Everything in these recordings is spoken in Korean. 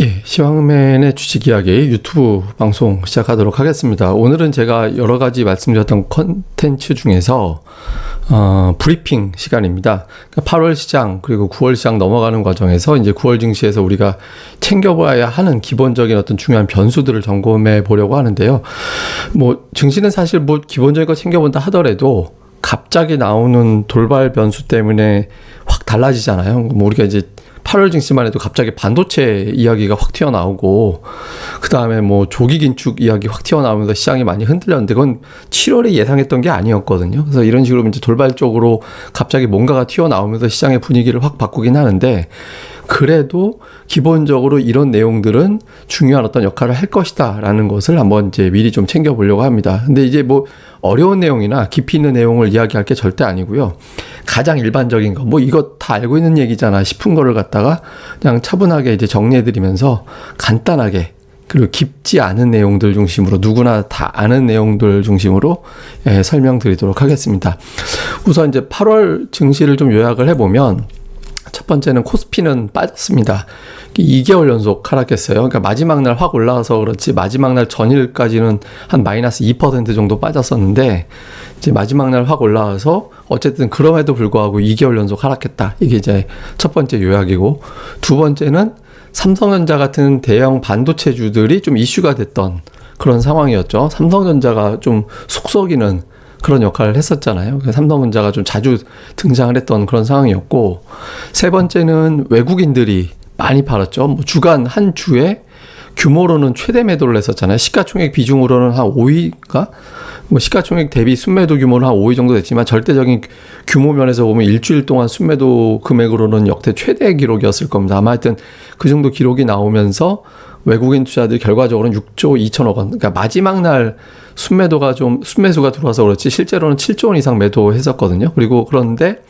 예, 시황맨의 주식 이야기 유튜브 방송 시작하도록 하겠습니다. 오늘은 제가 여러 가지 말씀드렸던 컨텐츠 중에서 브리핑 시간입니다. 그러니까 8월 시장 그리고 9월 시장 넘어가는 과정에서 이제 9월 증시에서 우리가 챙겨봐야 하는 기본적인 어떤 중요한 변수들을 점검해 보려고 하는데요. 뭐 증시는 사실 뭐 기본적인 거 챙겨본다 하더라도 갑자기 나오는 돌발 변수 때문에 확 달라지잖아요. 뭐 우리가 이제 8월 증시만 해도 갑자기 반도체 이야기가 확 튀어나오고 그 다음에 뭐 조기 긴축 이야기 확 튀어나오면서 시장이 많이 흔들렸는데 그건 7월에 예상했던 게 아니었거든요. 그래서 이런 식으로 이제 돌발적으로 갑자기 뭔가가 튀어나오면서 시장의 분위기를 확 바꾸긴 하는데 그래도 기본적으로 이런 내용들은 중요한 어떤 역할을 할 것이다 라는 것을 한번 이제 미리 좀 챙겨보려고 합니다. 근데 이제 뭐 어려운 내용이나 깊이 있는 내용을 이야기할 게 절대 아니고요. 가장 일반적인 거, 뭐 이거 다 알고 있는 얘기잖아 싶은 거를 갖다가 그냥 차분하게 이제 정리해드리면서 간단하게 그리고 깊지 않은 내용들 중심으로 누구나 다 아는 내용들 중심으로 설명드리도록 하겠습니다. 우선 이제 8월 증시를 좀 요약을 해보면 첫 번째는 코스피는 빠졌습니다. 2개월 연속 하락했어요. 그러니까 마지막 날 확 올라와서 그렇지 마지막 날 전일까지는 한 마이너스 2% 정도 빠졌었는데 이제 마지막 날 확 올라와서 어쨌든 그럼에도 불구하고 2개월 연속 하락했다. 이게 이제 첫 번째 요약이고 두 번째는 삼성전자 같은 대형 반도체주들이 좀 이슈가 됐던 그런 상황이었죠. 삼성전자가 좀 속썩이는 그런 역할을 했었잖아요. 삼성전자가 좀 자주 등장을 했던 그런 상황이었고 세 번째는 외국인들이 많이 팔았죠. 뭐 주간 한 주에 규모로는 최대 매도를 했었잖아요. 시가총액 비중으로는 한 5위가 뭐 시가총액 대비 순매도 규모는 한 5위 정도 됐지만 절대적인 규모 면에서 보면 일주일 동안 순매도 금액으로는 역대 최대 기록이었을 겁니다. 아마 하여튼 그 정도 기록이 나오면서 외국인 투자들이 결과적으로는 6조 2천억 원. 그러니까 마지막 날 순매수가 들어와서 그렇지 실제로는 7조 원 이상 매도했었거든요. 그리고 그런데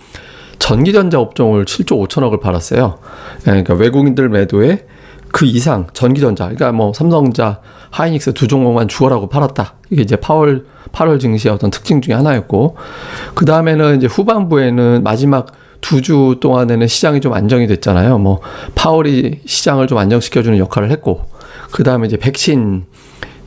전기전자 업종을 7조 5천억을 팔았어요. 그러니까 외국인들 매도에 그 이상 전기전자, 그러니까 뭐 삼성전자, 하이닉스 두 종목만 죽어라고 팔았다. 이게 이제 8월 증시의 어떤 특징 중에 하나였고, 그 다음에는 이제 후반부에는 마지막 2주 동안에는 시장이 좀 안정이 됐잖아요. 뭐 파월이 시장을 좀 안정시켜주는 역할을 했고, 그 다음에 이제 백신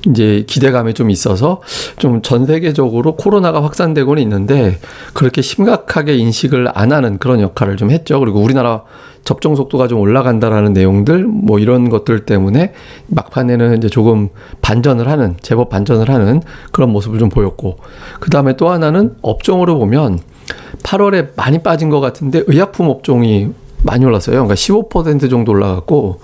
이제 기대감이 좀 있어서 좀 전 세계적으로 코로나가 확산되고는 있는데 그렇게 심각하게 인식을 안 하는 그런 역할을 좀 했죠. 그리고 우리나라 접종 속도가 좀 올라간다라는 내용들 뭐 이런 것들 때문에 막판에는 이제 조금 제법 반전을 하는 그런 모습을 좀 보였고, 그 다음에 또 하나는 업종으로 보면 8월에 많이 빠진 것 같은데 의약품 업종이 많이 올랐어요. 그러니까 15% 정도 올라갔고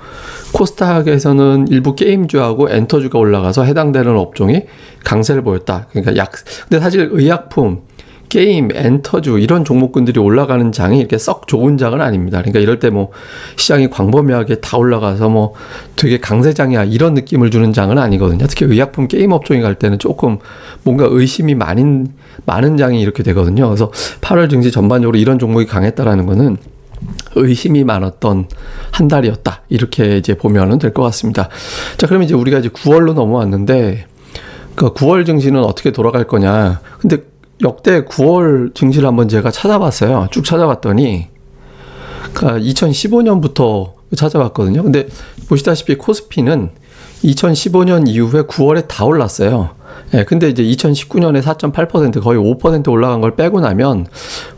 코스닥에서는 일부 게임주하고 엔터주가 올라가서 해당되는 업종이 강세를 보였다. 그러니까 근데 사실 의약품, 게임, 엔터주 이런 종목군들이 올라가는 장이 이렇게 썩 좋은 장은 아닙니다. 그러니까 이럴 때 뭐 시장이 광범위하게 다 올라가서 뭐 되게 강세장이야 이런 느낌을 주는 장은 아니거든요. 특히 의약품, 게임 업종이 갈 때는 조금 뭔가 의심이 많은 장이 이렇게 되거든요. 그래서 8월 증시 전반적으로 이런 종목이 강했다라는 거는 의심이 많았던 한 달이었다. 이렇게 이제 보면은 될 것 같습니다. 자, 그럼 이제 우리가 이제 9월로 넘어왔는데, 그 9월 증시는 어떻게 돌아갈 거냐. 근데 역대 9월 증시를 한번 제가 찾아봤어요. 쭉 찾아봤더니, 그러니까 2015년부터 찾아봤거든요. 근데 보시다시피 코스피는 2015년 이후에 9월에 다 올랐어요. 예, 근데 이제 2019년에 4.8% 거의 5% 올라간 걸 빼고 나면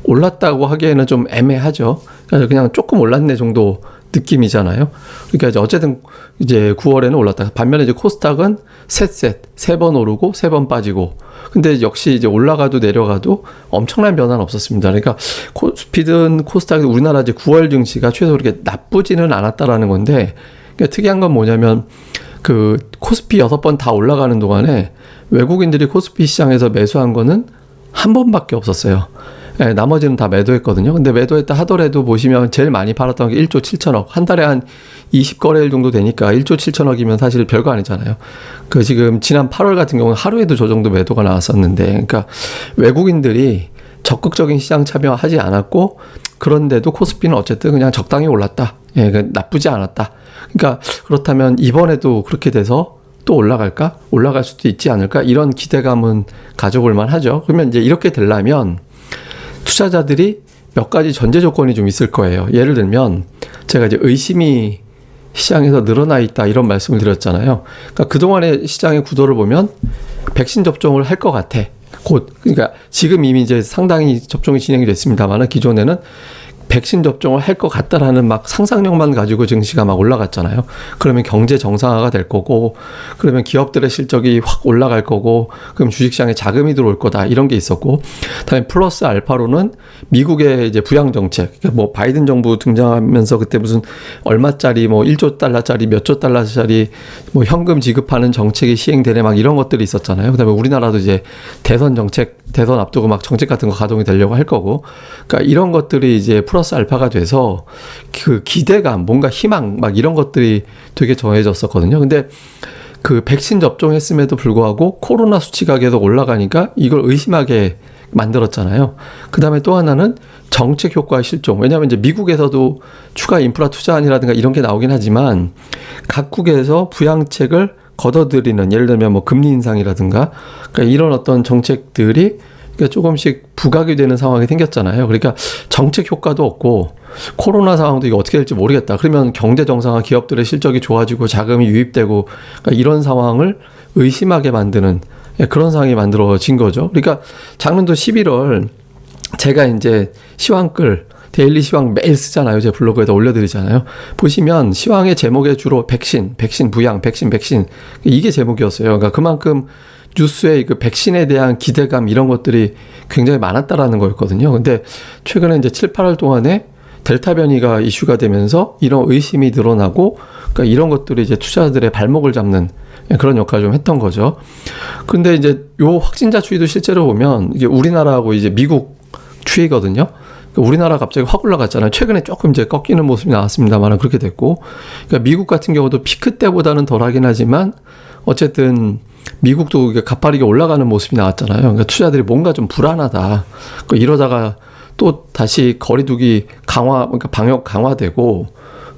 올랐다고 하기에는 좀 애매하죠. 그래서 그냥 조금 올랐네 정도 느낌이잖아요. 그러니까 이제 어쨌든 이제 9월에는 올랐다. 반면에 이제 코스닥은 세 번 오르고 세 번 빠지고. 근데 역시 이제 올라가도 내려가도 엄청난 변화는 없었습니다. 그러니까 코스피든 코스닥은 우리나라 이제 9월 증시가 최소 그렇게 나쁘지는 않았다라는 건데, 그러니까 특이한 건 뭐냐면 그 코스피 6번 다 올라가는 동안에 외국인들이 코스피 시장에서 매수한 거는 한 번밖에 없었어요. 예, 나머지는 다 매도했거든요. 근데 매도했다 하더라도 보시면 제일 많이 팔았던 게 1조 7천억. 한 달에 한 20거래일 정도 되니까 1조 7천억이면 사실 별거 아니잖아요. 그 지금 지난 8월 같은 경우는 하루에도 저 정도 매도가 나왔었는데, 그러니까 외국인들이 적극적인 시장 참여하지 않았고, 그런데도 코스피는 어쨌든 그냥 적당히 올랐다. 예, 나쁘지 않았다. 그러니까 그렇다면 이번에도 그렇게 돼서 또 올라갈까? 올라갈 수도 있지 않을까? 이런 기대감은 가져볼 만하죠. 그러면 이제 이렇게 되려면 투자자들이 몇 가지 전제 조건이 좀 있을 거예요. 예를 들면 제가 이제 의심이 시장에서 늘어나 있다 이런 말씀을 드렸잖아요. 그러니까 그동안의 시장의 구도를 보면 백신 접종을 할 것 같아. 곧 그러니까 지금 이미 이제 상당히 접종이 진행이 됐습니다만 기존에는 백신 접종을 할 것 같다라는 막 상상력만 가지고 증시가 막 올라갔잖아요. 그러면 경제 정상화가 될 거고, 그러면 기업들의 실적이 확 올라갈 거고, 그럼 주식시장에 자금이 들어올 거다 이런 게 있었고, 다음에 플러스 알파로는 미국의 이제 부양 정책, 그러니까 뭐 바이든 정부 등장하면서 그때 무슨 얼마짜리 뭐 1조 달러짜리 몇 조 달러짜리 뭐 현금 지급하는 정책이 시행되네 막 이런 것들이 있었잖아요. 그다음에 우리나라도 이제 대선 앞두고 막 정책 같은 거 가동이 되려고 할 거고, 그러니까 이런 것들이 이제 플러스 알파가 돼서 그 기대감, 뭔가 희망 막 이런 것들이 되게 정해졌었거든요. 근데 그 백신 접종했음에도 불구하고 코로나 수치가 계속 올라가니까 이걸 의심하게 만들었잖아요. 그 다음에 또 하나는 정책 효과의 실종. 왜냐하면 이제 미국에서도 추가 인프라 투자안이라든가 이런 게 나오긴 하지만 각국에서 부양책을 걷어들이는, 예를 들면 뭐 금리 인상이라든가 그러니까 이런 어떤 정책들이 그러니까 조금씩 부각이 되는 상황이 생겼잖아요. 그러니까 정책 효과도 없고 코로나 상황도 이게 어떻게 될지 모르겠다. 그러면 경제 정상화, 기업들의 실적이 좋아지고 자금이 유입되고 그러니까 이런 상황을 의심하게 만드는 그런 상황이 만들어진 거죠. 그러니까 작년도 11월 제가 이제 시황글 데일리 시황 매일 쓰잖아요. 제 블로그에다 올려드리잖아요. 보시면 시황의 제목에 주로 백신 부양, 백신 이게 제목이었어요. 그러니까 그만큼 뉴스에 그 백신에 대한 기대감 이런 것들이 굉장히 많았다라는 거였거든요. 근데 최근에 이제 7, 8월 동안에 델타 변이가 이슈가 되면서 이런 의심이 늘어나고 그러니까 이런 것들이 이제 투자자들의 발목을 잡는 그런 역할을 좀 했던 거죠. 근데 이제 요 확진자 추이도 실제로 보면 이게 우리나라하고 이제 미국 추이거든요. 우리나라 갑자기 확 올라갔잖아요. 최근에 조금 이제 꺾이는 모습이 나왔습니다만 그렇게 됐고, 그러니까 미국 같은 경우도 피크 때보다는 덜하긴 하지만 어쨌든 미국도 가파르게 올라가는 모습이 나왔잖아요. 그러니까 투자들이 뭔가 좀 불안하다. 이러다가 또 다시 거리두기 강화, 그러니까 방역 강화되고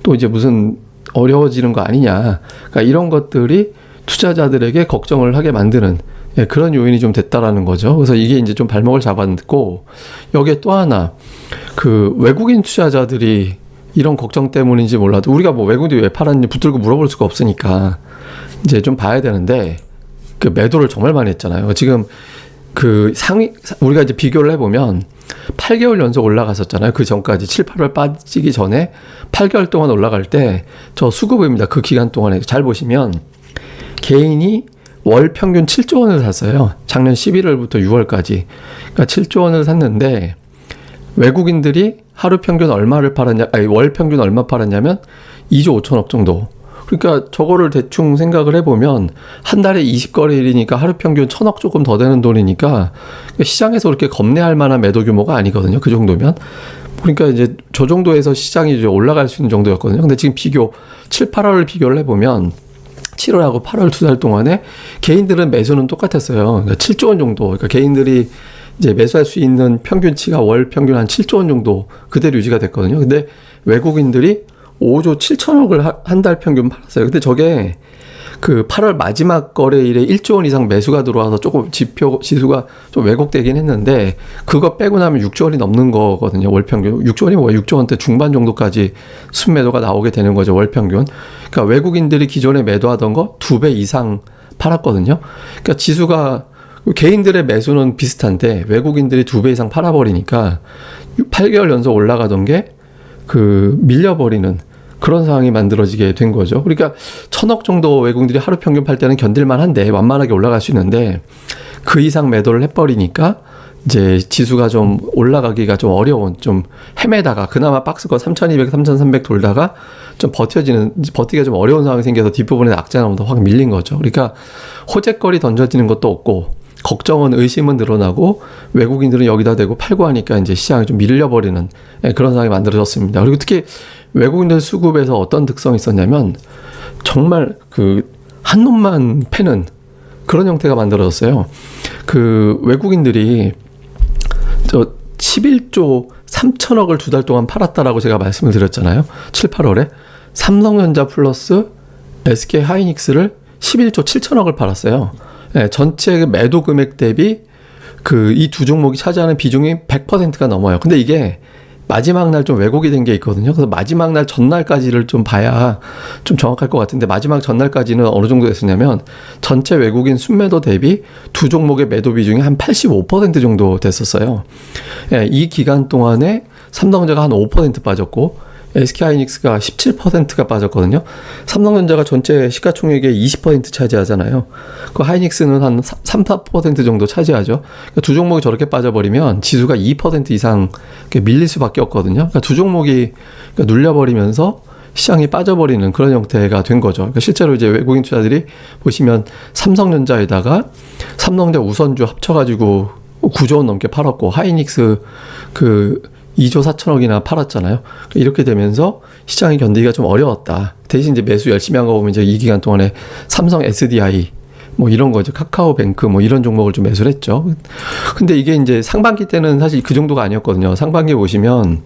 또 이제 무슨 어려워지는 거 아니냐. 그러니까 이런 것들이 투자자들에게 걱정을 하게 만드는 그런 요인이 좀 됐다라는 거죠. 그래서 이게 이제 좀 발목을 잡았고, 여기에 또 하나 그 외국인 투자자들이 이런 걱정 때문인지 몰라도 우리가 뭐 외국인이 왜 팔았는지 붙들고 물어볼 수가 없으니까 이제 좀 봐야 되는데 그 매도를 정말 많이 했잖아요. 지금 그 우리가 이제 비교를 해보면 8개월 연속 올라갔었잖아요. 그 전까지 7, 8월 빠지기 전에 8개월 동안 올라갈 때 저 수급입니다. 그 기간 동안에 잘 보시면 개인이 월 평균 7조 원을 샀어요. 작년 11월부터 6월까지. 그러니까 7조 원을 샀는데 외국인들이 하루 평균 얼마를 팔았냐, 아니 월 평균 얼마 팔았냐면 2조 5천억 정도. 그러니까 저거를 대충 생각을 해보면 한 달에 20거래일이니까 하루 평균 1,000억 조금 더 되는 돈이니까 시장에서 그렇게 겁내할 만한 매도 규모가 아니거든요. 그 정도면. 그러니까 이제 저 정도에서 시장이 이제 올라갈 수 있는 정도였거든요. 근데 지금 7, 8월을 비교를 해보면 7월하고 8월 두 달 동안에 개인들은 매수는 똑같았어요. 그러니까 7조 원 정도. 그러니까 개인들이 이제 매수할 수 있는 평균치가 월 평균 한 7조 원 정도 그대로 유지가 됐거든요. 근데 외국인들이 5조 7천억을 한 달 평균 팔았어요. 근데 저게 그 8월 마지막 거래일에 1조 원 이상 매수가 들어와서 조금 지수가 좀 왜곡되긴 했는데 그거 빼고 나면 6조 원이 넘는 거거든요. 월 평균. 6조 원이 뭐야? 6조 원대 중반 정도까지 순매도가 나오게 되는 거죠. 월 평균. 그러니까 외국인들이 기존에 매도하던 거 2배 이상 팔았거든요. 그러니까 지수가 개인들의 매수는 비슷한데 외국인들이 2배 이상 팔아버리니까 8개월 연속 올라가던 게 그 밀려버리는 그런 상황이 만들어지게 된 거죠. 그러니까 1,000억 정도 외국인들이 하루 평균 팔 때는 견딜만 한데 완만하게 올라갈 수 있는데 그 이상 매도를 해버리니까 이제 지수가 좀 올라가기가 좀 어려운, 좀 헤매다가 그나마 박스권 3,200, 3,300 돌다가 좀 버티기가 좀 어려운 상황이 생겨서 뒷부분에 악재 나오면서 확 밀린 거죠. 그러니까 호재거리 던져지는 것도 없고 걱정은 의심은 늘어나고 외국인들은 여기다 대고 팔고 하니까 이제 시장이 좀 밀려버리는 그런 상황이 만들어졌습니다. 그리고 특히 외국인들 수급에서 어떤 특성이 있었냐면 정말 그 한 놈만 패는 그런 형태가 만들어졌어요. 그 외국인들이 저 11조 3천억을 두 달 동안 팔았다라고 제가 말씀을 드렸잖아요. 7, 8월에 삼성전자 플러스 SK 하이닉스를 11조 7천억을 팔았어요. 네, 전체 매도 금액 대비 그 이 두 종목이 차지하는 비중이 100%가 넘어요. 근데 이게 마지막 날 좀 왜곡이 된 게 있거든요. 그래서 마지막 날 전날까지를 좀 봐야 좀 정확할 것 같은데, 마지막 전날까지는 어느 정도 됐었냐면 전체 외국인 순매도 대비 두 종목의 매도 비중이 한 85% 정도 됐었어요. 예, 이 기간 동안에 삼성전자가 한 5% 빠졌고 SK하이닉스가 17%가 빠졌거든요. 삼성전자가 전체 시가총액의 20% 차지하잖아요. 그 하이닉스는 한 3, 4% 정도 차지하죠. 그러니까 두 종목이 저렇게 빠져버리면 지수가 2% 이상 밀릴 수밖에 없거든요. 그러니까 두 종목이 눌려버리면서 시장이 빠져버리는 그런 형태가 된 거죠. 그러니까 실제로 이제 외국인 투자들이 보시면 삼성전자에다가 삼성전자 우선주 합쳐가지고 9조 원 넘게 팔았고, 하이닉스 2조 4천억이나 팔았잖아요. 이렇게 되면서 시장이 견디기가 좀 어려웠다. 대신 이제 매수 열심히 한 거 보면 이제 이 기간 동안에 삼성 SDI 뭐 이런 거죠. 카카오뱅크 뭐 이런 종목을 좀 매수를 했죠. 근데 이게 이제 상반기 때는 사실 그 정도가 아니었거든요. 상반기에 보시면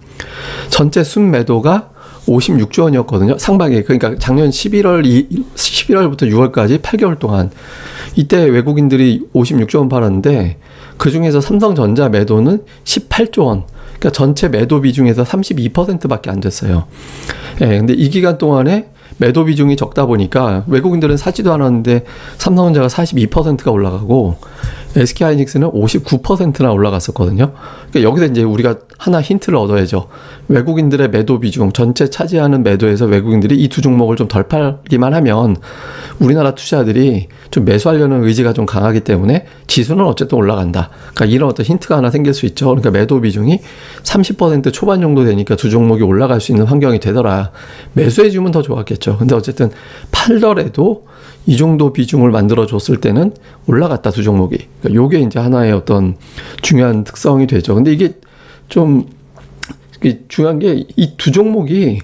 전체 순매도가 56조 원이었거든요. 상반기. 그러니까 작년 11월부터 6월까지 8개월 동안 이때 외국인들이 56조 원 팔았는데 그 중에서 삼성전자 매도는 18조 원. 그러니까 전체 매도 비중에서 32%밖에 안 됐어요. 예, 근데 이 기간 동안에 매도 비중이 적다 보니까 외국인들은 사지도 않았는데 삼성전자가 42%가 올라가고 SK하이닉스는 59%나 올라갔었거든요. 그러니까 여기서 이제 우리가 하나 힌트를 얻어야죠. 외국인들의 매도 비중, 전체 차지하는 매도에서 외국인들이 이 두 종목을 좀 덜 팔기만 하면 우리나라 투자들이 좀 매수하려는 의지가 좀 강하기 때문에 지수는 어쨌든 올라간다. 그러니까 이런 어떤 힌트가 하나 생길 수 있죠. 그러니까 매도 비중이 30% 초반 정도 되니까 두 종목이 올라갈 수 있는 환경이 되더라. 매수해주면 더 좋았겠죠. 근데 어쨌든 팔더라도 이 정도 비중을 만들어줬을 때는 올라갔다, 두 종목이. 그러니까 요게 이제 하나의 어떤 중요한 특성이 되죠. 근데 이게 좀 중요한 게 이 두 종목이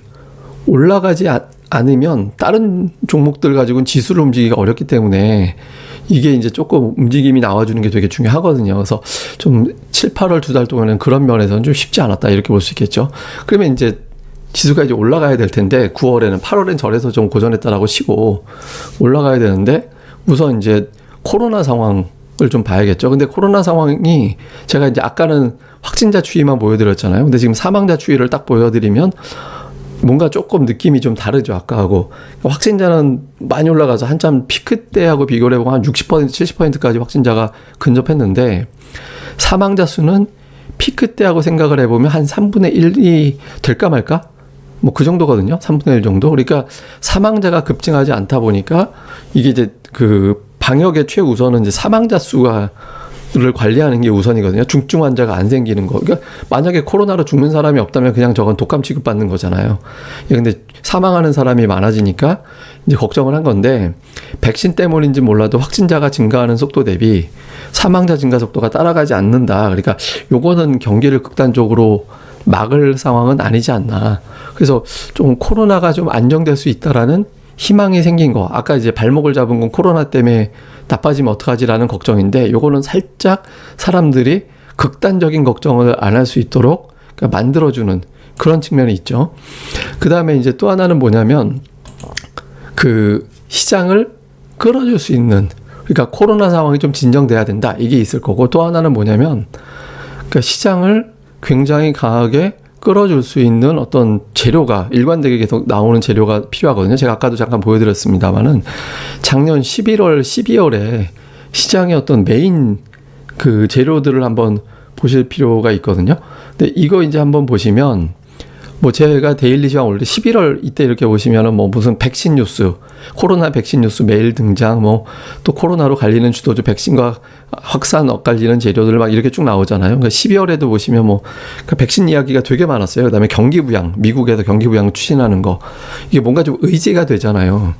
올라가지 않으면 다른 종목들 가지고는 지수를 움직이기가 어렵기 때문에 이게 이제 조금 움직임이 나와주는 게 되게 중요하거든요. 그래서 좀 7, 8월 두 달 동안은 그런 면에서는 좀 쉽지 않았다, 이렇게 볼 수 있겠죠. 그러면 이제 지수가 이제 올라가야 될 텐데 9월에는 8월엔 저래서 좀 고전했다라고 치고 올라가야 되는데 우선 이제 코로나 상황을 좀 봐야겠죠. 근데 코로나 상황이 제가 이제 아까는 확진자 추이만 보여드렸잖아요. 근데 지금 사망자 추이를 딱 보여드리면 뭔가 조금 느낌이 좀 다르죠, 아까하고. 확진자는 많이 올라가서 한참 피크 때하고 비교를 해보면 한 60%, 70%까지 확진자가 근접했는데 사망자 수는 피크 때하고 생각을 해보면 한 3분의 1이 될까 말까? 뭐 그 정도거든요. 3분의 1 정도. 그러니까 사망자가 급증하지 않다 보니까 이게 이제 그 방역의 최우선은 이제 사망자 수가 를 관리하는 게 우선이거든요. 중증 환자가 안 생기는 거. 그러니까 만약에 코로나로 죽는 사람이 없다면 그냥 저건 독감 취급받는 거잖아요. 근데 사망하는 사람이 많아지니까 이제 걱정을 한 건데, 백신 때문인지 몰라도 확진자가 증가하는 속도 대비 사망자 증가 속도가 따라가지 않는다. 그러니까 요거는 경기를 극단적으로 막을 상황은 아니지 않나. 그래서 좀 코로나가 좀 안정될 수 있다라는 희망이 생긴 거. 아까 이제 발목을 잡은 건 코로나 때문에 나빠지면 어떡하지라는 걱정인데, 요거는 살짝 사람들이 극단적인 걱정을 안 할 수 있도록 그러니까 만들어주는 그런 측면이 있죠. 그 다음에 이제 또 하나는 뭐냐면 그 시장을 끌어줄 수 있는, 그러니까 코로나 상황이 좀 진정돼야 된다, 이게 있을 거고, 또 하나는 뭐냐면 그러니까 시장을 굉장히 강하게 끌어줄 수 있는 어떤 재료가 일관되게 계속 나오는 재료가 필요하거든요. 제가 아까도 잠깐 보여드렸습니다만은 작년 11월, 12월에 시장의 어떤 메인 그 재료들을 한번 보실 필요가 있거든요. 근데 이거 이제 한번 보시면 뭐 제가 데일리 시황 올 때 11월 이때 이렇게 보시면은 뭐 무슨 백신 뉴스, 코로나 백신 뉴스 매일 등장, 뭐 또 코로나로 갈리는 주도주 백신과 확산 엇갈리는 재료들 막 이렇게 쭉 나오잖아요. 그러니까 12월에도 보시면 뭐 그 백신 이야기가 되게 많았어요. 그다음에 경기 부양, 미국에서 경기 부양 추진하는 거, 이게 뭔가 좀 의지가 되잖아요.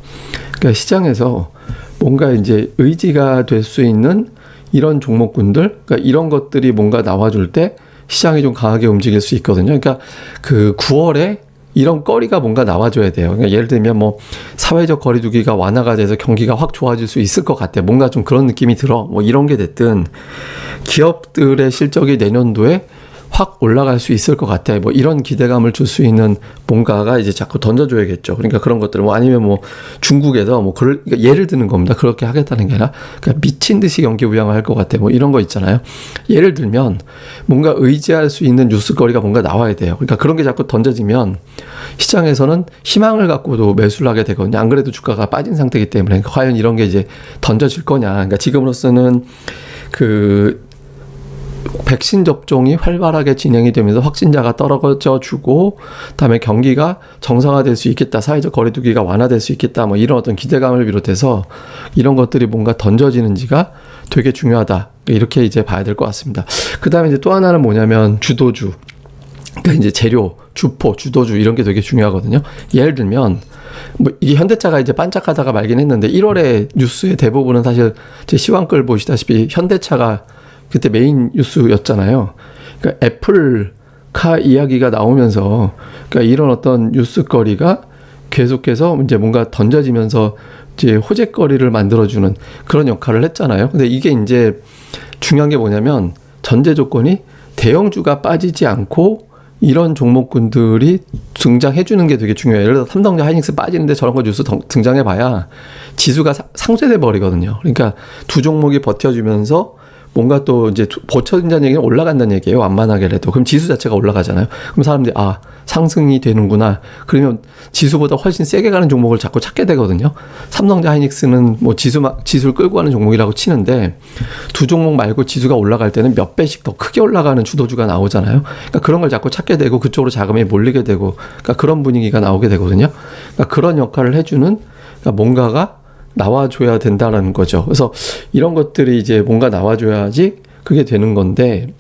그러니까 시장에서 뭔가 이제 의지가 될 수 있는 이런 종목군들, 그러니까 이런 것들이 뭔가 나와줄 때 시장이 좀 강하게 움직일 수 있거든요. 그러니까 그 9월에 이런 거리가 뭔가 나와줘야 돼요. 그러니까 예를 들면 뭐 사회적 거리두기가 완화가 돼서 경기가 확 좋아질 수 있을 것 같아. 뭔가 좀 그런 느낌이 들어. 뭐 이런 게 됐든 기업들의 실적이 내년도에 확 올라갈 수 있을 것 같아. 뭐 이런 기대감을 줄 수 있는 뭔가가 이제 자꾸 던져줘야겠죠. 그러니까 그런 것들을 뭐 아니면 뭐 중국에서 뭐 그러니까 예를 드는 겁니다. 그렇게 하겠다는 게 아니라 그러니까 미친 듯이 경기 부양을 할 것 같아. 뭐 이런 거 있잖아요. 예를 들면 뭔가 의지할 수 있는 뉴스거리가 뭔가 나와야 돼요. 그러니까 그런 게 자꾸 던져지면 시장에서는 희망을 갖고도 매수를 하게 되거든요. 안 그래도 주가가 빠진 상태이기 때문에 그러니까 과연 이런 게 이제 던져질 거냐. 그러니까 지금으로서는 그 백신 접종이 활발하게 진행이 되면서 확진자가 떨어져 주고 그다음에 경기가 정상화될 수 있겠다. 사회적 거리두기가 완화될 수 있겠다. 뭐 이런 어떤 기대감을 비롯해서 이런 것들이 뭔가 던져지는지가 되게 중요하다. 이렇게 이제 봐야 될 것 같습니다. 그다음에 이제 또 하나는 뭐냐면 주도주. 그러니까 이제 재료, 주포, 주도주 이런 게 되게 중요하거든요. 예를 들면 뭐 이게 현대차가 이제 반짝하다가 말긴 했는데 1월에 뉴스의 대부분은 사실 제 시황글 보시다시피 현대차가 그때 메인 뉴스였잖아요. 그러니까 애플카 이야기가 나오면서 그러니까 이런 어떤 뉴스거리가 계속해서 이제 뭔가 던져지면서 이제 호재거리를 만들어주는 그런 역할을 했잖아요. 근데 이게 이제 중요한 게 뭐냐면 전제 조건이 대형주가 빠지지 않고 이런 종목군들이 등장해주는 게 되게 중요해요. 예를 들어 삼성전자 하이닉스 빠지는데 저런 거 뉴스 등장해봐야 지수가 상쇄돼 버리거든요. 그러니까 두 종목이 버텨주면서 뭔가 또 이제 버텨준다는 얘기는 올라간다는 얘기예요. 완만하게라도. 그럼 지수 자체가 올라가잖아요. 그럼 사람들이 아 상승이 되는구나. 그러면 지수보다 훨씬 세게 가는 종목을 자꾸 찾게 되거든요. 삼성전자 하이닉스는 뭐 지수를 끌고 가는 종목이라고 치는데 두 종목 말고 지수가 올라갈 때는 몇 배씩 더 크게 올라가는 주도주가 나오잖아요. 그러니까 그런 걸 자꾸 찾게 되고 그쪽으로 자금이 몰리게 되고 그러니까 그런 분위기가 나오게 되거든요. 그러니까 그런 역할을 해주는 그러니까 뭔가가 나와줘야 된다라는 거죠. 그래서 이런 것들이 이제 뭔가 나와줘야지 그게 되는 건데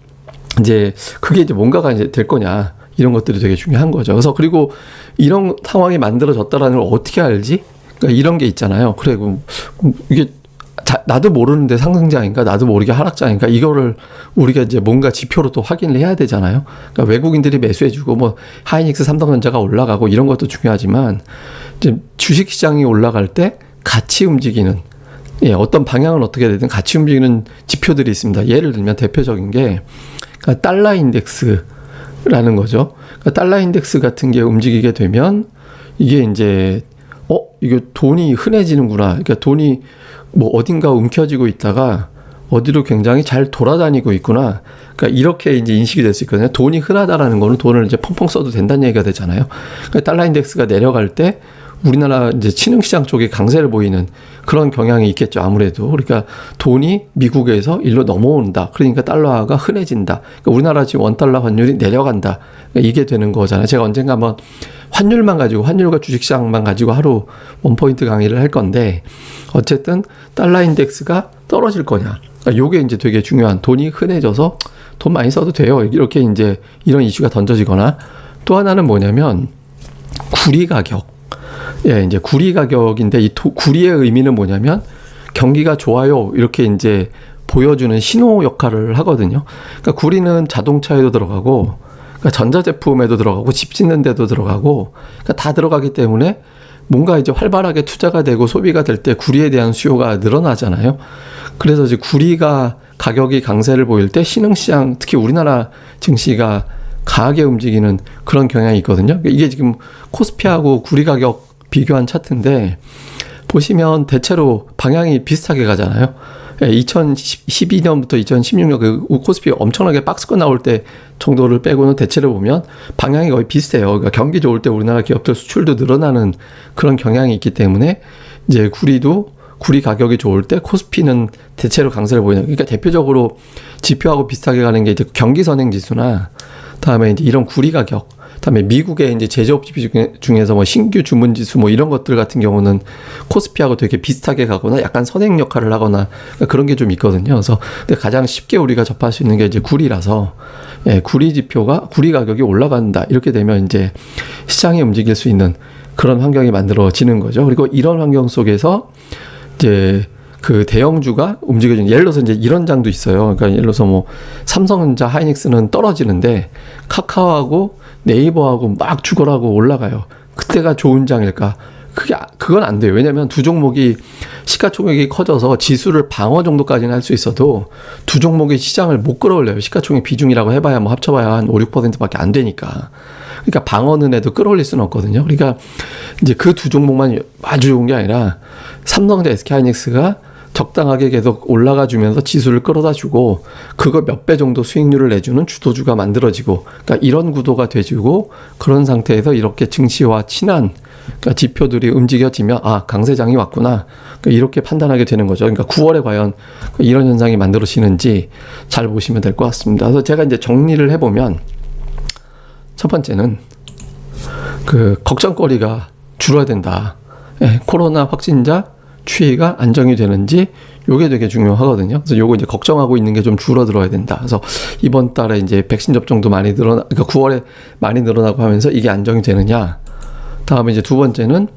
이제 그게 이제 뭔가가 이제 될 거냐 이런 것들이 되게 중요한 거죠. 그래서 그리고 이런 상황이 만들어졌다라는 걸 어떻게 알지? 그러니까 이런 게 있잖아요. 그래 이게 나도 모르는데 상승장인가 나도 모르게 하락장인가 이거를 우리가 이제 뭔가 지표로 또 확인을 해야 되잖아요. 그러니까 외국인들이 매수해주고 뭐 하이닉스 삼성전자가 올라가고 이런 것도 중요하지만 이제 주식시장이 올라갈 때 같이 움직이는 어떤 방향을 어떻게 되든 같이 움직이는 지표들이 있습니다. 예를 들면 대표적인 게 그러니까 달러 인덱스라는 거죠. 그러니까 달러 인덱스 같은 게 움직이게 되면 이게 이제 이게 돈이 흔해지는구나. 그러니까 돈이 뭐 어딘가 움켜쥐고 있다가 어디로 굉장히 잘 돌아다니고 있구나. 그러니까 이렇게 이제 인식이 될 수 있거든요. 돈이 흔하다라는 거는 돈을 이제 펑펑 써도 된다는 얘기가 되잖아요. 그러니까 달러 인덱스가 내려갈 때 우리나라 이제 신흥시장 쪽에 강세를 보이는 그런 경향이 있겠죠. 아무래도. 그러니까 돈이 미국에서 일로 넘어온다. 그러니까 달러가 흔해진다. 그러니까 우리나라 지금 원달러 환율이 내려간다. 그러니까 이게 되는 거잖아요. 제가 언젠가 한번 환율과 주식시장만 가지고 하루 원포인트 강의를 할 건데 어쨌든 달러 인덱스가 떨어질 거냐. 그러니까 요게 이제 되게 중요한 돈이 흔해져서 돈 많이 써도 돼요. 이렇게 이제 이런 이슈가 던져지거나 또 하나는 뭐냐면 구리 가격. 이제 구리 가격인데 이 구리의 의미는 뭐냐면 경기가 좋아요 이렇게 이제 보여주는 신호 역할을 하거든요. 그러니까 구리는 자동차에도 들어가고, 그러니까 전자제품에도 들어가고, 집 짓는 데도 들어가고, 그러니까 다 들어가기 때문에 뭔가 이제 활발하게 투자가 되고 소비가 될 때 구리에 대한 수요가 늘어나잖아요. 그래서 이제 구리가 가격이 강세를 보일 때 신흥시장, 특히 우리나라 증시가 강하게 움직이는 그런 경향이 있거든요. 이게 지금 코스피하고 구리 가격 비교한 차트인데 보시면 대체로 방향이 비슷하게 가잖아요. 2012년부터 2016년 그 코스피 엄청나게 박스권 나올 때 정도를 빼고는 대체로 보면 방향이 거의 비슷해요. 그러니까 경기 좋을 때 우리나라 기업들 수출도 늘어나는 그런 경향이 있기 때문에 이제 구리 가격이 좋을 때 코스피는 대체로 강세를 보이는. 그러니까 대표적으로 지표하고 비슷하게 가는 게 이제 경기 선행 지수나 다음에 이제 이런 구리 가격, 다음에 미국의 이제 제조업 지표 중에서 뭐 신규 주문 지수 뭐 이런 것들 같은 경우는 코스피하고 되게 비슷하게 가거나 약간 선행 역할을 하거나 그런 게 좀 있거든요. 그래서 근데 가장 쉽게 우리가 접할 수 있는 게 이제 구리라서 구리 지표가 구리 가격이 올라간다 이렇게 되면 이제 시장이 움직일 수 있는 그런 환경이 만들어지는 거죠. 그리고 이런 환경 속에서 이제 그 대형주가 움직여주는, 예를 들어서 이제 이런 장도 있어요. 그러니까 예를 들어서 뭐 삼성전자 하이닉스는 떨어지는데 카카오하고 네이버하고 막 죽어라고 올라가요. 그때가 좋은 장일까? 그건 안 돼요. 왜냐면 두 종목이 시가총액이 커져서 지수를 방어 정도까지는 할 수 있어도 두 종목의 시장을 못 끌어올려요. 시가총액 비중이라고 해봐야 뭐 합쳐봐야 한 5, 6%밖에 안 되니까. 그러니까 방어는 해도 끌어올릴 수는 없거든요. 그러니까 이제 그 두 종목만 아주 좋은 게 아니라 삼성전자, SK하이닉스가 적당하게 계속 올라가 주면서 지수를 끌어다 주고 그거 몇 배 정도 수익률을 내주는 주도주가 만들어지고, 그러니까 이런 구도가 돼주고, 그런 상태에서 이렇게 증시와 친한 그러니까 지표들이 움직여지면 아, 강세장이 왔구나, 그러니까 이렇게 판단하게 되는 거죠. 그러니까 9월에 과연 이런 현상이 만들어지는지 잘 보시면 될 것 같습니다. 그래서 제가 이제 정리를 해보면, 첫 번째는 그 걱정거리가 줄어야 된다. 예, 코로나 확진자 추이가 안정이 되는지 요게 되게 중요하거든요. 그래서 요거 이제 걱정하고 있는 게 좀 줄어들어야 된다. 그래서 이번 달에 이제 백신 접종도 많이 그러니까 9월에 많이 늘어나고 하면서 이게 안정이 되느냐. 다음에 이제 두 번째는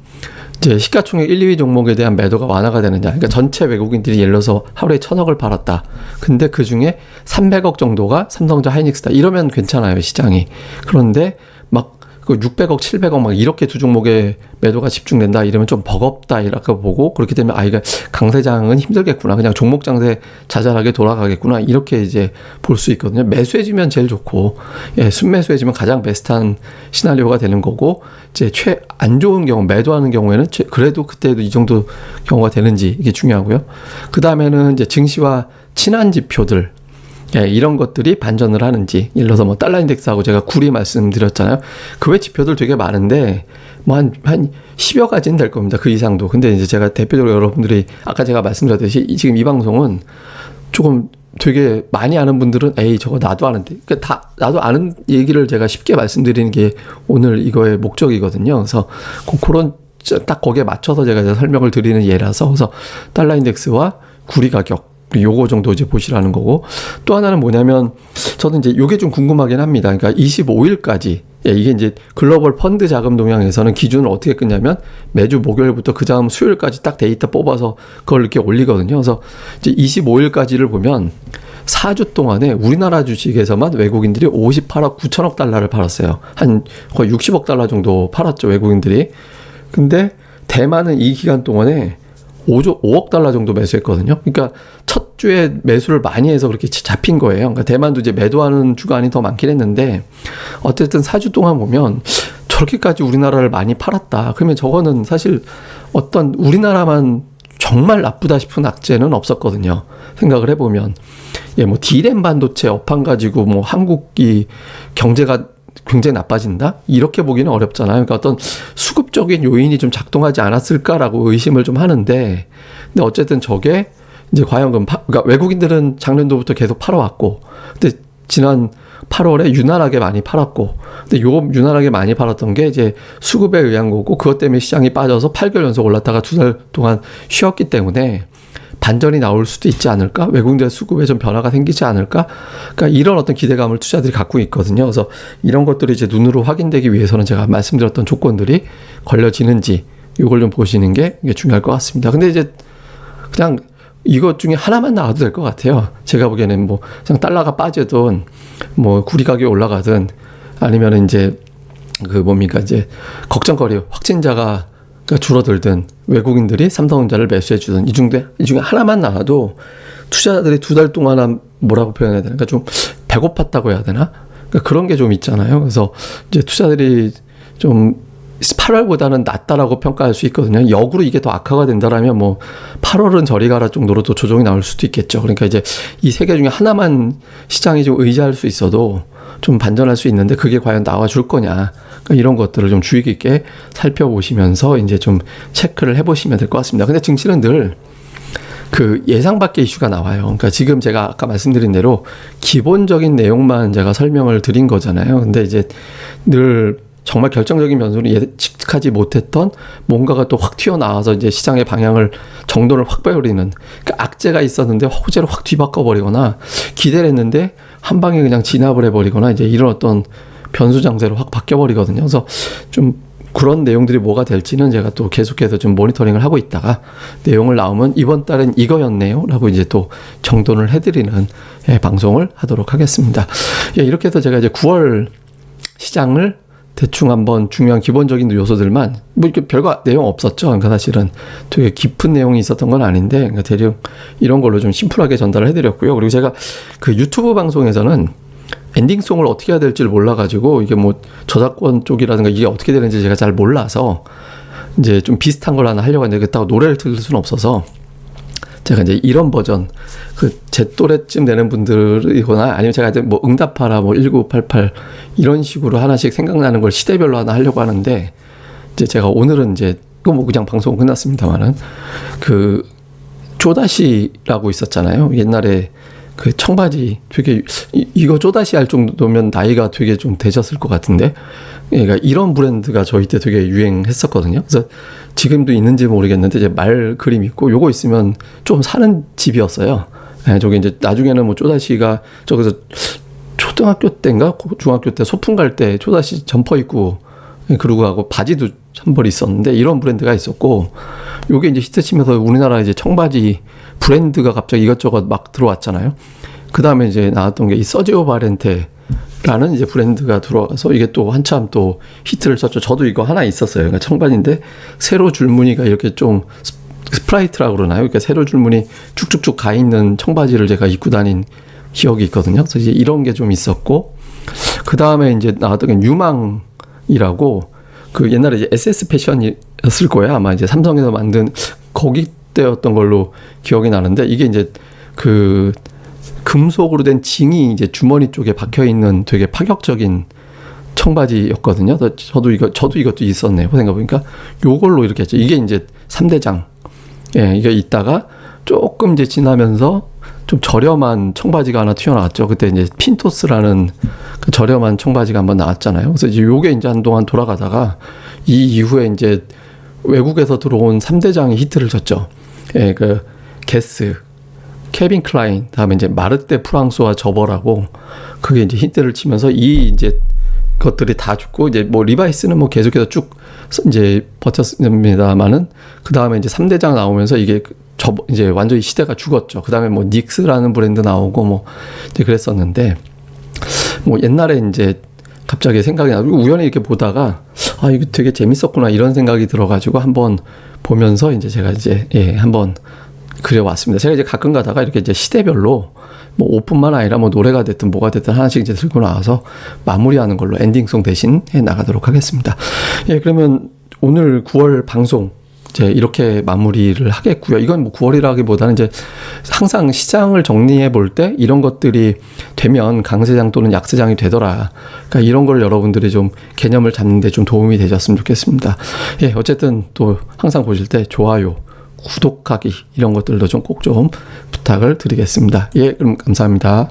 이제 시가총액 1, 2위 종목에 대한 매도가 완화가 되느냐. 그러니까 전체 외국인들이 예를 들어서 하루에 1,000억을 팔았다. 근데 그 중에 300억 정도가 삼성전자, 하이닉스다. 이러면 괜찮아요, 시장이. 그런데 막 그 600억, 700억 막 이렇게 두 종목에 매도가 집중된다. 이러면 좀 버겁다. 이렇게 보고, 그렇게 되면 아, 이거 강세장은 힘들겠구나. 그냥 종목 장세 자잘하게 돌아가겠구나. 이렇게 이제 볼 수 있거든요. 매수해주면 제일 좋고, 예, 순매수해주면 가장 베스트한 시나리오가 되는 거고, 이제 안 좋은 경우, 매도하는 경우에는 그래도 그때도 이 정도 경우가 되는지 이게 중요하고요. 그 다음에는 이제 증시와 친한 지표들, 예, 이런 것들이 반전을 하는지, 예를 들어서 뭐 달러 인덱스하고 제가 구리 말씀드렸잖아요. 그 외 지표들 되게 많은데 뭐 한 10여 가지는 될 겁니다. 그 이상도. 근데 이제 제가 대표적으로 여러분들이 아까 제가 말씀드렸듯이 지금 이 방송은 조금 되게 많이 아는 분들은 에이 저거 나도 아는데, 그러니까 다 나도 아는 얘기를 제가 쉽게 말씀드리는 게 오늘 이거의 목적이거든요. 그래서 그런 딱 거기에 맞춰서 제가 설명을 드리는 예라서, 그래서 달러 인덱스와 구리 가격 요거 정도 이제 보시라는 거고, 또 하나는 뭐냐면 저는 이제 요게 좀 궁금하긴 합니다. 그러니까 25일까지, 예, 이게 이제 글로벌 펀드 자금 동향에서는 기준을 어떻게 끊냐면 매주 목요일부터 그 다음 수요일까지 딱 데이터 뽑아서 그걸 이렇게 올리거든요. 그래서 이제 25일까지를 보면 4주 동안에 우리나라 주식에서만 외국인들이 58억 9천억 달러를 팔았어요. 한 거의 60억 달러 정도 팔았죠, 외국인들이. 근데 대만은 이 기간 동안에 5억 달러 정도 매수했거든요. 그러니까 첫 주에 매수를 많이 해서 그렇게 잡힌 거예요. 그러니까 대만도 이제 매도하는 주간이 더 많긴 했는데, 어쨌든 4주 동안 보면 저렇게까지 우리나라를 많이 팔았다. 그러면 저거는 사실 어떤 우리나라만 정말 나쁘다 싶은 악재는 없었거든요. 생각을 해보면. 예, 뭐 D램 반도체 업황 가지고 뭐 한국이 경제가 굉장히 나빠진다? 이렇게 보기는 어렵잖아요. 그러니까 어떤 수급적인 요인이 좀 작동하지 않았을까라고 의심을 좀 하는데, 근데 어쨌든 저게 이제 과연 그러니까 외국인들은 작년도부터 계속 팔아왔고, 근데 지난 8월에 유난하게 많이 팔았고, 근데 요 유난하게 많이 팔았던 게 이제 수급에 의한 거고, 그것 때문에 시장이 빠져서 8개월 연속 올랐다가 2달 동안 쉬었기 때문에 반전이 나올 수도 있지 않을까? 외국인들 수급에 좀 변화가 생기지 않을까? 그러니까 이런 어떤 기대감을 투자들이 갖고 있거든요. 그래서 이런 것들이 이제 눈으로 확인되기 위해서는 제가 말씀드렸던 조건들이 걸려지는지 이걸 좀 보시는 게 이게 중요할 것 같습니다. 근데 이제 그냥 이것 중에 하나만 나와도 될 것 같아요. 제가 보기에는 뭐 그냥 달러가 빠지든 뭐 구리 가격이 올라가든 아니면 이제 그 뭡니까 이제 걱정거리 확진자가 줄어들든 외국인들이 삼성전자를 매수해주든 이 중에 하나만 나와도 투자자들이 2달 동안 뭐라고 표현해야 되나? 그러니까 좀 배고팠다고 해야 되나? 그러니까 그런 게 좀 있잖아요. 그래서 이제 투자들이 좀 8월보다는 낫다라고 평가할 수 있거든요. 역으로 이게 더 악화가 된다라면 뭐 8월은 저리 가라 정도로 또 조정이 나올 수도 있겠죠. 그러니까 이제 이 세 개 중에 하나만 시장이 좀 의지할 수 있어도 좀 반전할 수 있는데 그게 과연 나와줄 거냐. 그러니까 이런 것들을 좀 주의 깊게 살펴보시면서 이제 좀 체크를 해보시면 될 것 같습니다. 근데 증시는 늘 그 예상 밖의 이슈가 나와요. 그러니까 지금 제가 아까 말씀드린 대로 기본적인 내용만 제가 설명을 드린 거잖아요. 근데 이제 늘 정말 결정적인 변수는 예측하지 못했던 뭔가가 또 확 튀어나와서 이제 시장의 방향을 정도를 확 빼버리는, 그러니까 악재가 있었는데 호재로 확 뒤바꿔버리거나 기대를 했는데 한 방에 그냥 진압을 해버리거나 이제 이런 어떤 변수 장세로 확 바뀌어버리거든요. 그래서 좀 그런 내용들이 뭐가 될지는 제가 또 계속해서 좀 모니터링을 하고 있다가 내용을 나오면 이번 달은 이거였네요 라고 이제 또 정돈을 해드리는 방송을 하도록 하겠습니다. 이렇게 해서 제가 이제 9월 시장을 대충 한번 중요한 기본적인 요소들만 뭐 이렇게 별거 내용 없었죠. 그러니까 사실은 되게 깊은 내용이 있었던 건 아닌데 그러니까 대략 이런 걸로 좀 심플하게 전달을 해드렸고요. 그리고 제가 그 유튜브 방송에서는 엔딩송을 어떻게 해야 될지를 몰라가지고 이게 뭐 저작권 쪽이라든가 이게 어떻게 되는지 제가 잘 몰라서 이제 좀 비슷한 걸 하나 하려고 했는데 그렇다고 노래를 들을 수는 없어서 제가 이제 이런 버전 그 제 또래쯤 되는 분들이거나 아니면 제가 이제 뭐 응답하라 뭐 1988 이런 식으로 하나씩 생각나는 걸 시대별로 하나 하려고 하는데 이제 제가 오늘은 이제 이거 뭐 그냥 방송 끝났습니다만은 그 쪼다시라고 있었잖아요. 옛날에 그 청바지 되게 이거 쪼다시 할 정도면 나이가 되게 좀 되셨을 것 같은데 그러니까 이런 브랜드가 저희 때 되게 유행했었거든요. 그래서 지금도 있는지 모르겠는데 이제 말 그림 있고 요거 있으면 좀 사는 집이었어요. 네, 저기 이제 나중에는 뭐 쪼다시가 저기서 초등학교 때인가 중학교 때 소풍 갈 때 쪼다시 점퍼 입고 그러고 하고 바지도 한 벌 있었는데 이런 브랜드가 있었고 요게 이제 히트치면서 우리나라 이제 청바지 브랜드가 갑자기 이것저것 막 들어왔잖아요. 그 다음에 이제 나왔던 게 이 서지오 바렌테라는 이제 브랜드가 들어와서 이게 또 한참 또 히트를 쳤죠. 저도 이거 하나 있었어요. 그러니까 청바지인데 세로 줄무늬가 이렇게 좀 스프라이트라고 그러나요? 그러니까 세로 줄무늬 쭉쭉쭉 가 있는 청바지를 제가 입고 다닌 기억이 있거든요. 그래서 이제 이런 게 좀 있었고 그 다음에 이제 나왔던 게 유망이라고 그 옛날에 이제 SS 패션이었을 거야. 아마 이제 삼성에서 만든 거기 때였던 걸로 기억이 나는데 이게 이제 그 금속으로 된 징이 이제 주머니 쪽에 박혀 있는 되게 파격적인 청바지였거든요. 저도 이것도 있었네요. 생각해보니까 요걸로 이렇게 했죠. 이게 이제 3대장. 예, 이게 있다가 조금 이제 지나면서 좀 저렴한 청바지가 하나 튀어나왔죠. 그때 이제 핀토스라는 그 저렴한 청바지가 한번 나왔잖아요. 그래서 이제 요게 이제 한동안 돌아가다가 이 이후에 이제 외국에서 들어온 3대장이 히트를 쳤죠. 예, 그 게스, 케빈 클라인, 다음에 이제 마르테 프랑소와 저버라고 그게 이제 히트를 치면서 이 이제 것들이 다 죽고 이제 뭐 리바이스는 뭐 계속해서 쭉 이제 버텼습니다만은 그 다음에 이제 3대장 나오면서 이게 이제 완전히 시대가 죽었죠. 그 다음에 뭐 닉스라는 브랜드 나오고 뭐 이제 그랬었는데 뭐 옛날에 이제 갑자기 생각이 나고 우연히 이렇게 보다가 아 이거 되게 재밌었구나 이런 생각이 들어가지고 한번 보면서 이제 제가 이제 한번 그려왔습니다. 제가 이제 가끔 가다가 이렇게 이제 시대별로 뭐 오픈만 아니라 뭐 노래가 됐든 뭐가 됐든 하나씩 이제 들고 나와서 마무리하는 걸로 엔딩송 대신 해 나가도록 하겠습니다. 예, 그러면 오늘 9월 방송 이제 이렇게 마무리를 하겠고요. 이건 뭐 9월이라기보다는 이제 항상 시장을 정리해 볼 때 이런 것들이 되면 강세장 또는 약세장이 되더라. 그러니까 이런 걸 여러분들이 좀 개념을 잡는 데 좀 도움이 되셨으면 좋겠습니다. 예, 어쨌든 또 항상 보실 때 좋아요, 구독하기 이런 것들도 좀 꼭 좀 부탁을 드리겠습니다. 예, 그럼 감사합니다.